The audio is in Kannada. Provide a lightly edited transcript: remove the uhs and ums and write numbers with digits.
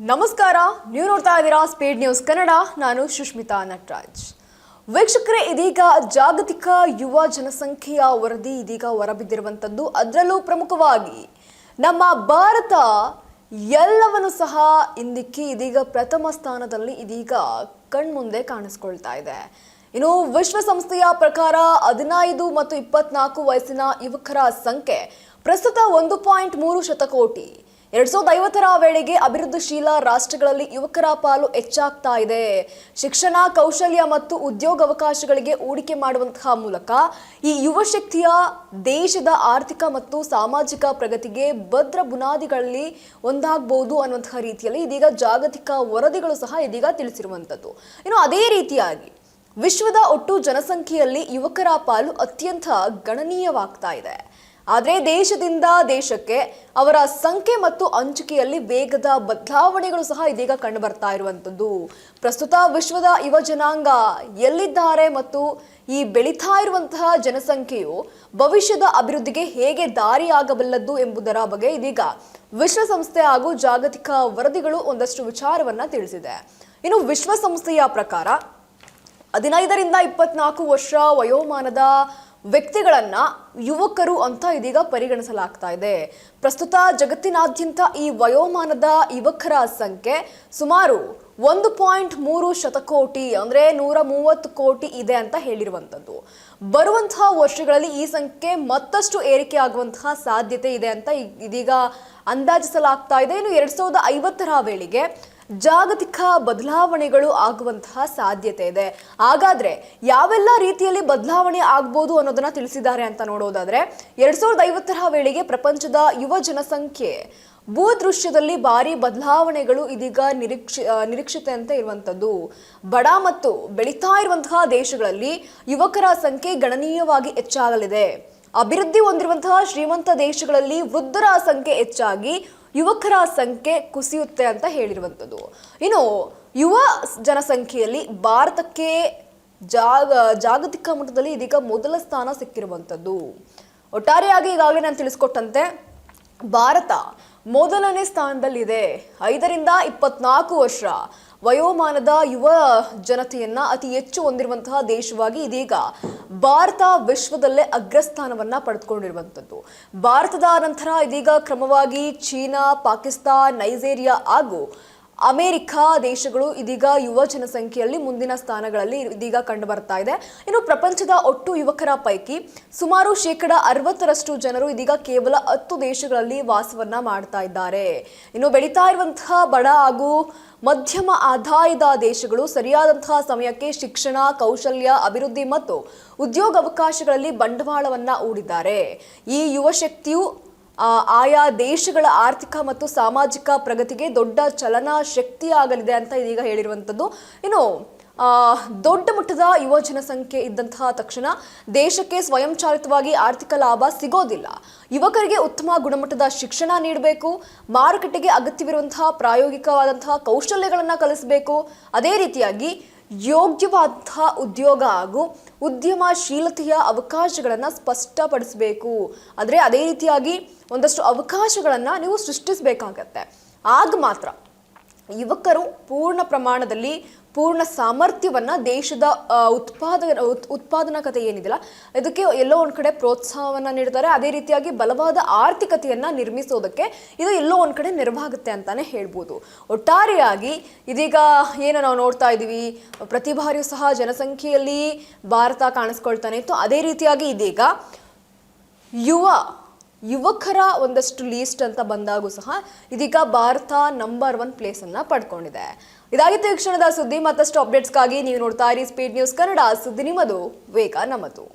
ನಮಸ್ಕಾರ, ನೀವು ನೋಡ್ತಾ ಇದ್ದೀರಾ ಸ್ಪೀಡ್ ನ್ಯೂಸ್ ಕನ್ನಡ. ನಾನು ಸುಷ್ಮಿತಾ ನಟರಾಜ್. ವೀಕ್ಷಕರೇ, ಇದೀಗ ಜಾಗತಿಕ ಯುವ ಜನಸಂಖ್ಯೆಯ ವರದಿ ಇದೀಗ ಹೊರಬಿದ್ದಿರುವಂಥದ್ದು. ಅದರಲ್ಲೂ ಪ್ರಮುಖವಾಗಿ ನಮ್ಮ ಭಾರತ ಎಲ್ಲವನ್ನು ಸಹ ಹಿಂದಿಕ್ಕಿ ಇದೀಗ ಪ್ರಥಮ ಸ್ಥಾನದಲ್ಲಿ ಇದೀಗ ಕಣ್ಮುಂದೆ ಕಾಣಿಸ್ಕೊಳ್ತಾ ಇದೆ. ಇನ್ನು ವಿಶ್ವಸಂಸ್ಥೆಯ ಪ್ರಕಾರ 15 ಮತ್ತು 24 ವಯಸ್ಸಿನ ಯುವಕರ ಸಂಖ್ಯೆ ಪ್ರಸ್ತುತ 1.3 ಶತಕೋಟಿ. 2050ರ ವೇಳೆಗೆ ಅಭಿವೃದ್ಧಿಶೀಲ ರಾಷ್ಟ್ರಗಳಲ್ಲಿ ಯುವಕರ ಪಾಲು ಹೆಚ್ಚಾಗ್ತಾ ಇದೆ. ಶಿಕ್ಷಣ, ಕೌಶಲ್ಯ ಮತ್ತು ಉದ್ಯೋಗಾವಕಾಶಗಳಿಗೆ ಹೂಡಿಕೆ ಮಾಡುವಂತಹ ಮೂಲಕ ಈ ಯುವ ಶಕ್ತಿಯ ದೇಶದ ಆರ್ಥಿಕ ಮತ್ತು ಸಾಮಾಜಿಕ ಪ್ರಗತಿಗೆ ಭದ್ರ ಬುನಾದಿಗಳಲ್ಲಿ ಒಂದಾಗಬಹುದು ಅನ್ನುವಂತಹ ರೀತಿಯಲ್ಲಿ ಇದೀಗ ಜಾಗತಿಕ ವರದಿಗಳು ಸಹ ಇದೀಗ ತಿಳಿಸಿರುವಂಥದ್ದು. ಇನ್ನು ಅದೇ ರೀತಿಯಾಗಿ ವಿಶ್ವದ ಒಟ್ಟು ಜನಸಂಖ್ಯೆಯಲ್ಲಿ ಯುವಕರ ಪಾಲು ಅತ್ಯಂತ ಗಣನೀಯವಾಗ್ತಾ ಇದೆ. ಆದರೆ ದೇಶದಿಂದ ದೇಶಕ್ಕೆ ಅವರ ಸಂಖ್ಯೆ ಮತ್ತು ಹಂಚಿಕೆಯಲ್ಲಿ ವೇಗದ ಬದಲಾವಣೆಗಳು ಸಹ ಇದೀಗ ಕಂಡು ಬರ್ತಾ ಇರುವಂಥದ್ದು. ಪ್ರಸ್ತುತ ವಿಶ್ವದ ಯುವ ಜನಾಂಗ ಎಲ್ಲಿದ್ದಾರೆ ಮತ್ತು ಈ ಬೆಳೀತಾ ಇರುವಂತಹ ಜನಸಂಖ್ಯೆಯು ಭವಿಷ್ಯದ ಅಭಿವೃದ್ಧಿಗೆ ಹೇಗೆ ದಾರಿಯಾಗಬಲ್ಲದ್ದು ಎಂಬುದರ ಬಗ್ಗೆ ಇದೀಗ ವಿಶ್ವಸಂಸ್ಥೆ ಹಾಗೂ ಜಾಗತಿಕ ವರದಿಗಳು ಒಂದಷ್ಟು ವಿಚಾರವನ್ನ ತಿಳಿಸಿದೆ. ಇನ್ನು ವಿಶ್ವಸಂಸ್ಥೆಯ ಪ್ರಕಾರ 15ರಿಂದ 24 ವರ್ಷ ವಯೋಮಾನದ ವ್ಯಕ್ತಿಗಳನ್ನ ಯುವಕರು ಅಂತ ಇದೀಗ ಪರಿಗಣಿಸಲಾಗ್ತಾ ಇದೆ. ಪ್ರಸ್ತುತ ಜಗತ್ತಿನಾದ್ಯಂತ ಈ ವಯೋಮಾನದ ಯುವಕರ ಸಂಖ್ಯೆ ಸುಮಾರು 1.3 ಶತಕೋಟಿ, ಅಂದ್ರೆ 130 ಕೋಟಿ ಇದೆ ಅಂತ ಹೇಳಿರುವಂಥದ್ದು. ಬರುವಂತಹ ವರ್ಷಗಳಲ್ಲಿ ಈ ಸಂಖ್ಯೆ ಮತ್ತಷ್ಟು ಏರಿಕೆ ಆಗುವಂತಹ ಸಾಧ್ಯತೆ ಇದೆ ಅಂತ ಇದೀಗ ಅಂದಾಜಿಸಲಾಗ್ತಾ ಇದೆ. ಇನ್ನು 2050ರ ವೇಳೆಗೆ ಜಾಗತಿಕ ಬದಲಾವಣೆಗಳು ಆಗುವಂತಹ ಸಾಧ್ಯತೆ ಇದೆ. ಹಾಗಾದ್ರೆ ಯಾವೆಲ್ಲ ರೀತಿಯಲ್ಲಿ ಬದಲಾವಣೆ ಆಗ್ಬೋದು ಅನ್ನೋದನ್ನ ತಿಳಿಸಿದ್ದಾರೆ ಅಂತ ನೋಡೋದಾದ್ರೆ, 2050ರ ವೇಳೆಗೆ ಪ್ರಪಂಚದ ಯುವ ಜನಸಂಖ್ಯೆ ಭೂದೃಶ್ಯದಲ್ಲಿ ಭಾರಿ ಬದಲಾವಣೆಗಳು ಇದೀಗ ನಿರೀಕ್ಷಿತ ಅಂತ ಇರುವಂತದ್ದು. ಬಡ ಮತ್ತು ಬೆಳೀತಾ ಇರುವಂತಹ ದೇಶಗಳಲ್ಲಿ ಯುವಕರ ಸಂಖ್ಯೆ ಗಣನೀಯವಾಗಿ ಹೆಚ್ಚಾಗಲಿದೆ. ಅಭಿವೃದ್ಧಿ ಹೊಂದಿರುವಂತಹ ಶ್ರೀಮಂತ ದೇಶಗಳಲ್ಲಿ ವೃದ್ಧರ ಸಂಖ್ಯೆ ಹೆಚ್ಚಾಗಿ ಯುವಕರ ಸಂಖ್ಯೆ ಕುಸಿಯುತ್ತೆ ಅಂತ ಹೇಳಿರುವಂಥದ್ದು. ಇನ್ನು ಯುವ ಜನಸಂಖ್ಯೆಯಲ್ಲಿ ಭಾರತಕ್ಕೆ ಜಾಗತಿಕ ಮಟ್ಟದಲ್ಲಿ ಇದೀಗ ಮೊದಲ ಸ್ಥಾನ ಸಿಕ್ಕಿರುವಂಥದ್ದು. ಒಟ್ಟಾರೆಯಾಗಿ ಈಗಾಗಲೇ ನಾನು ತಿಳಿಸ್ಕೊಟ್ಟಂತೆ ಭಾರತ ಮೊದಲನೇ ಸ್ಥಾನದಲ್ಲಿದೆ. 5ರಿಂದ 24 ವರ್ಷ ವಯೋಮಾನದ ಯುವ ಜನತೆಯನ್ನ ಅತಿ ಹೆಚ್ಚು ಹೊಂದಿರುವಂತಹ ದೇಶವಾಗಿ ಇದೀಗ ಭಾರತ ವಿಶ್ವದಲ್ಲೇ ಅಗ್ರಸ್ಥಾನವನ್ನ ಪಡೆದುಕೊಂಡಿರುವಂಥದ್ದು. ಭಾರತದ ನಂತರ ಇದೀಗ ಕ್ರಮವಾಗಿ ಚೀನಾ, ಪಾಕಿಸ್ತಾನ್, ನೈಜೀರಿಯಾ ಹಾಗೂ ಅಮೆರಿಕ ದೇಶಗಳು ಇದೀಗ ಯುವ ಜನಸಂಖ್ಯೆಯಲ್ಲಿ ಮುಂದಿನ ಸ್ಥಾನಗಳಲ್ಲಿ ಇದೀಗ ಕಂಡು ಬರ್ತಾ ಇದೆ. ಇನ್ನು ಪ್ರಪಂಚದ ಒಟ್ಟು ಯುವಕರ ಪೈಕಿ ಸುಮಾರು 60% ಜನರು ಇದೀಗ ಕೇವಲ 10 ದೇಶಗಳಲ್ಲಿ ವಾಸವನ್ನ ಮಾಡ್ತಾ ಇದ್ದಾರೆ. ಇನ್ನು ಬೆಳೀತಾ ಇರುವಂತಹ ಬಡ ಹಾಗೂ ಮಧ್ಯಮ ಆದಾಯದ ದೇಶಗಳು ಸರಿಯಾದಂತಹ ಸಮಯಕ್ಕೆ ಶಿಕ್ಷಣ, ಕೌಶಲ್ಯ ಅಭಿವೃದ್ಧಿ ಮತ್ತು ಉದ್ಯೋಗಾವಕಾಶಗಳಲ್ಲಿ ಬಂಡವಾಳವನ್ನ ಹೂಡಿದ್ದಾರೆ. ಈ ಯುವ ಶಕ್ತಿಯು ಆಯಾ ದೇಶಗಳ ಆರ್ಥಿಕ ಮತ್ತು ಸಾಮಾಜಿಕ ಪ್ರಗತಿಗೆ ದೊಡ್ಡ ಚಲನಾ ಶಕ್ತಿಯಾಗಲಿದೆ ಅಂತ ಇದೀಗ ಹೇಳಿರುವಂಥದ್ದು. ಇನ್ನು ದೊಡ್ಡ ಮಟ್ಟದ ಯುವ ಜನಸಂಖ್ಯೆ ಇದ್ದಂತಹ ತಕ್ಷಣ ದೇಶಕ್ಕೆ ಸ್ವಯಂಚಾಲಿತವಾಗಿ ಆರ್ಥಿಕ ಲಾಭ ಸಿಗೋದಿಲ್ಲ. ಯುವಕರಿಗೆ ಉತ್ತಮ ಗುಣಮಟ್ಟದ ಶಿಕ್ಷಣ ನೀಡಬೇಕು, ಮಾರುಕಟ್ಟೆಗೆ ಅಗತ್ಯವಿರುವಂತಹ ಪ್ರಾಯೋಗಿಕವಾದಂತಹ ಕೌಶಲ್ಯಗಳನ್ನು ಕಲಿಸಬೇಕು. ಅದೇ ರೀತಿಯಾಗಿ ಯೋಗ್ಯವಾದಂತಹ ಉದ್ಯೋಗ ಹಾಗೂ ಉದ್ಯಮಶೀಲತೆಯ ಅವಕಾಶಗಳನ್ನು ಸ್ಪಷ್ಟಪಡಿಸಬೇಕು. ಆದರೆ ಅದೇ ರೀತಿಯಾಗಿ ಒಂದಷ್ಟು ಅವಕಾಶಗಳನ್ನು ನೀವು ಸೃಷ್ಟಿಸಬೇಕಾಗತ್ತೆ. ಆಗ ಮಾತ್ರ ಯುವಕರು ಪೂರ್ಣ ಪ್ರಮಾಣದಲ್ಲಿ ಪೂರ್ಣ ಸಾಮರ್ಥ್ಯವನ್ನ ದೇಶದ ಉತ್ಪಾದನಕತೆ ಏನಿದೆಯಲ್ಲ ಇದಕ್ಕೆ ಎಲ್ಲೋ ಒಂದ್ ಕಡೆ ಪ್ರೋತ್ಸಾಹವನ್ನ ನೀಡ್ತಾರೆ. ಅದೇ ರೀತಿಯಾಗಿ ಬಲವಾದ ಆರ್ಥಿಕತೆಯನ್ನ ನಿರ್ಮಿಸೋದಕ್ಕೆ ಇದು ಎಲ್ಲೋ ಒಂದ್ ಕಡೆ ನೆರವಾಗುತ್ತೆ ಅಂತಾನೆ ಹೇಳ್ಬೋದು. ಒಟ್ಟಾರೆಯಾಗಿ ಇದೀಗ ಏನು ನಾವು ನೋಡ್ತಾ ಇದೀವಿ, ಪ್ರತಿ ಬಾರಿಯೂ ಸಹ ಜನಸಂಖ್ಯೆಯಲ್ಲಿ ಭಾರತ ಕಾಣಿಸ್ಕೊಳ್ತಾನೆ ಇತ್ತು. ಅದೇ ರೀತಿಯಾಗಿ ಇದೀಗ ಯುವಕರ ಒಂದಷ್ಟು ಲೀಸ್ಟ್ ಅಂತ ಬಂದಾಗೂ ಸಹ ಇದೀಗ ಭಾರತ ನಂಬರ್ 1 ಪ್ಲೇಸ್ ಅನ್ನ ಪಡ್ಕೊಂಡಿದೆ. ಇದಾಗಿತ್ತು ಈ ಕ್ಷಣದ ಸುದ್ದಿ. ಮತ್ತಷ್ಟು ಅಪ್ಡೇಟ್ಸ್ಗಾಗಿ ನೀವು ನೋಡ್ತಾ ಇರಿ ಸ್ಪೀಡ್ ನ್ಯೂಸ್ ಕನ್ನಡ. ಸುದ್ದಿ ನಿಮ್ಮದು, ವೇಗ ನಮ್ಮದು.